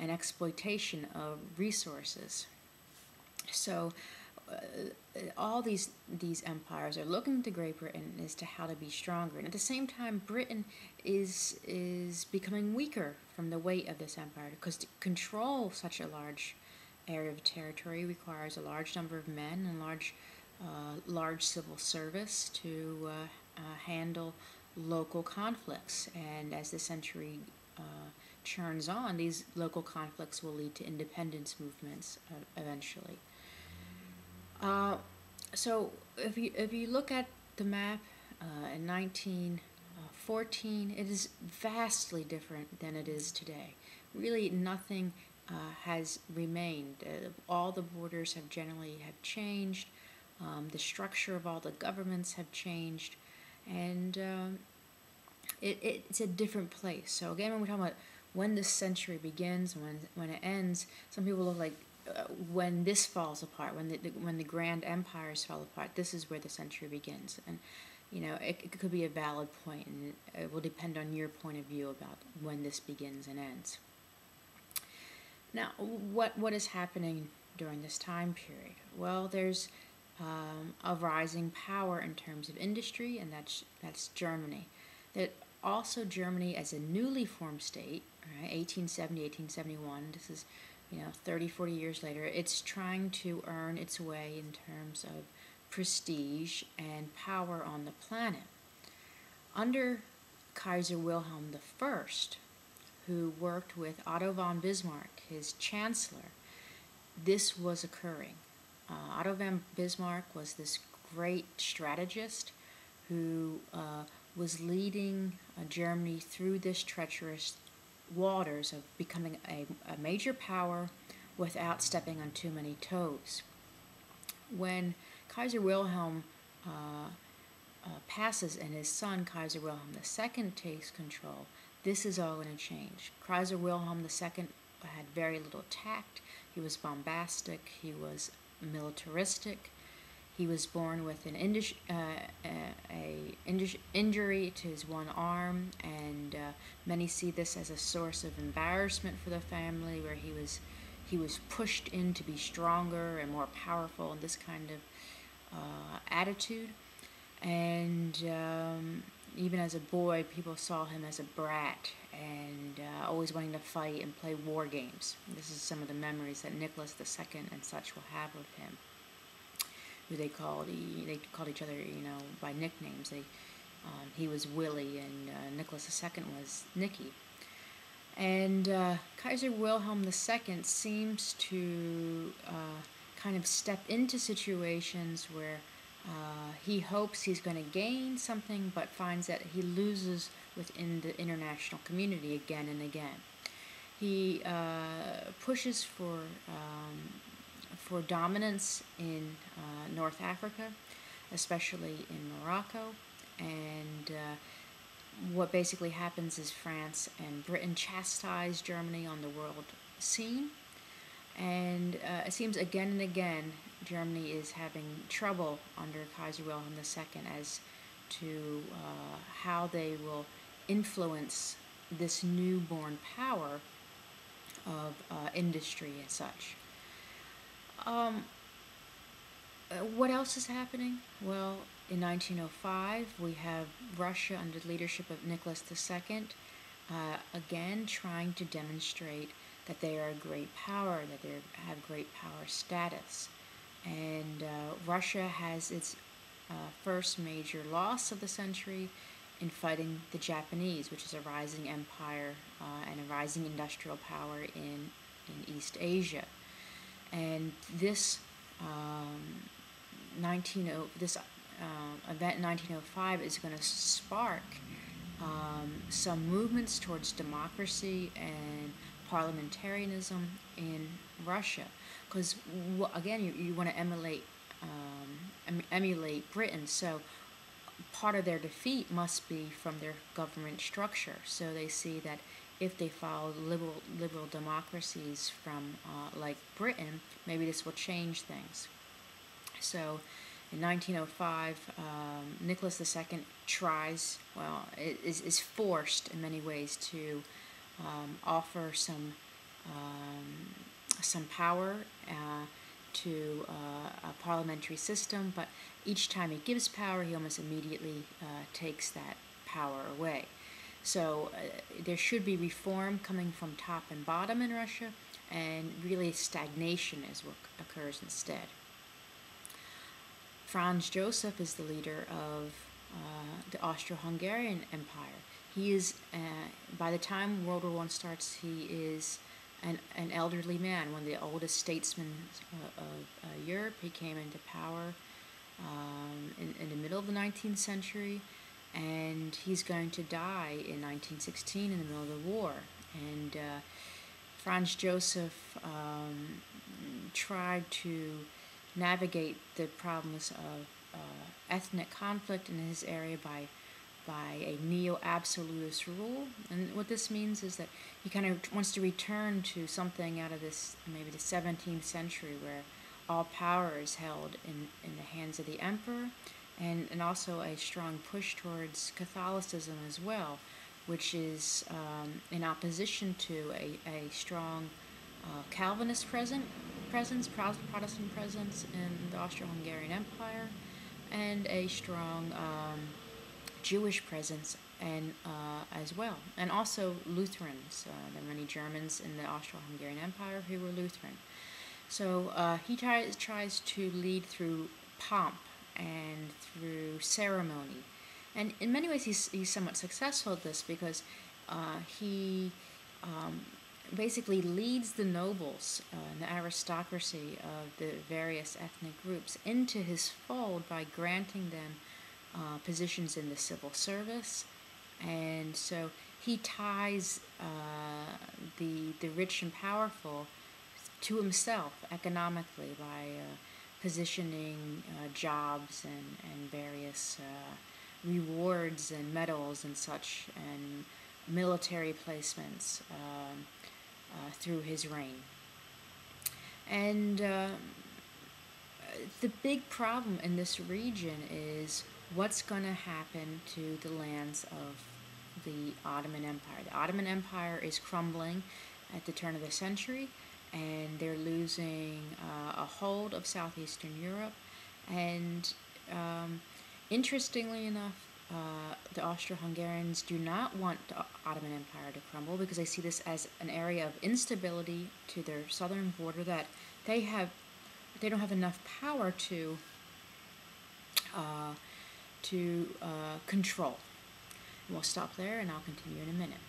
and exploitation of resources. So all these empires are looking to Great Britain as to how to be stronger, and at the same time, Britain is becoming weaker from the weight of this empire, because to control such a large area of territory requires a large number of men and large civil service to handle local conflicts. And as the century churns on, these local conflicts will lead to independence movements eventually. So if you look at the map in 1914, it is vastly different than it is today. Really, nothing has remained. All the borders have changed. The structure of all the governments have changed, and it's a different place. So again, when we're talking about when this century begins and when it ends, some people look like when this falls apart, when the grand empires fall apart, this is where the century begins. And it could be a valid point, and it will depend on your point of view about when this begins and ends. Now, what is happening during this time period? Well, there's a rising power in terms of industry, and that's Germany. That also Germany as a newly formed state, right, 1870, 1871, this is 30, 40 years later, it's trying to earn its way in terms of prestige and power on the planet. Under Kaiser Wilhelm I, who worked with Otto von Bismarck, his chancellor, this was occurring. Otto von Bismarck was this great strategist who was leading Germany through this treacherous waters of becoming a major power without stepping on too many toes. When Kaiser Wilhelm passes and his son Kaiser Wilhelm II takes control, this is all going to change. Kaiser Wilhelm II had very little tact. He was bombastic. He was militaristic. He was born with an injury to his one arm, and many see this as a source of embarrassment for the family, where he was pushed in to be stronger and more powerful, and this kind of attitude. And even as a boy, people saw him as a brat and always wanting to fight and play war games. This is some of the memories that Nicholas II and such will have of him, who they called each other, by nicknames. He was Willie, and Nicholas II was Nicky. And Kaiser Wilhelm II seems to kind of step into situations where he hopes he's going to gain something, but finds that he loses within the international community again and again. He pushes for dominance in North Africa, especially in Morocco, and what basically happens is France and Britain chastise Germany on the world scene, and it seems again and again Germany is having trouble under Kaiser Wilhelm II as to how they will influence this newborn power of industry and such. What else is happening? Well, in 1905, we have Russia under the leadership of Nicholas II, again trying to demonstrate that they are a great power, that they have great power status. And Russia has its first major loss of the century in fighting the Japanese, which is a rising empire and a rising industrial power in East Asia. And this event in 1905 is going to spark some movements towards democracy and parliamentarianism in Russia, because again, you want to emulate Britain. So part of their defeat must be from their government structure. So they see that if they follow liberal democracies from like Britain, maybe this will change things. So in 1905, Nicholas II is forced in many ways to offer some some power to a parliamentary system, but each time he gives power, he almost immediately takes that power away. So there should be reform coming from top and bottom in Russia, and really stagnation is what occurs instead. Franz Joseph is the leader of the Austro-Hungarian Empire. He is, by the time World War I starts, he is an elderly man, one of the oldest statesmen of Europe. He came into power in the middle of the 19th century, and he's going to die in 1916 in the middle of the war. And Franz Joseph tried to navigate the problems of ethnic conflict in his area by a neo-absolutist rule. And what this means is that he kind of wants to return to something out of this, maybe the 17th century, where all power is held in the hands of the emperor, and also a strong push towards Catholicism as well, which is in opposition to a strong Calvinist Protestant presence in the Austro-Hungarian Empire, and a strong Jewish presence and as well, and also Lutherans. There are many Germans in the Austro-Hungarian Empire who were Lutheran. So he tries to lead through pomp and through ceremony, and in many ways he's somewhat successful at this, because he basically leads the nobles and the aristocracy of the various ethnic groups into his fold by granting them positions in the civil service. And so he ties the rich and powerful to himself economically by positioning jobs and various rewards and medals and such, and military placements through his reign. And the big problem in this region is what's going to happen to the lands of the Ottoman Empire. The Ottoman Empire is crumbling at the turn of the century, and they're losing a hold of southeastern Europe. And interestingly enough, the Austro-Hungarians do not want the Ottoman Empire to crumble, because they see this as an area of instability to their southern border that they don't have enough power to control. We'll stop there, and I'll continue in a minute.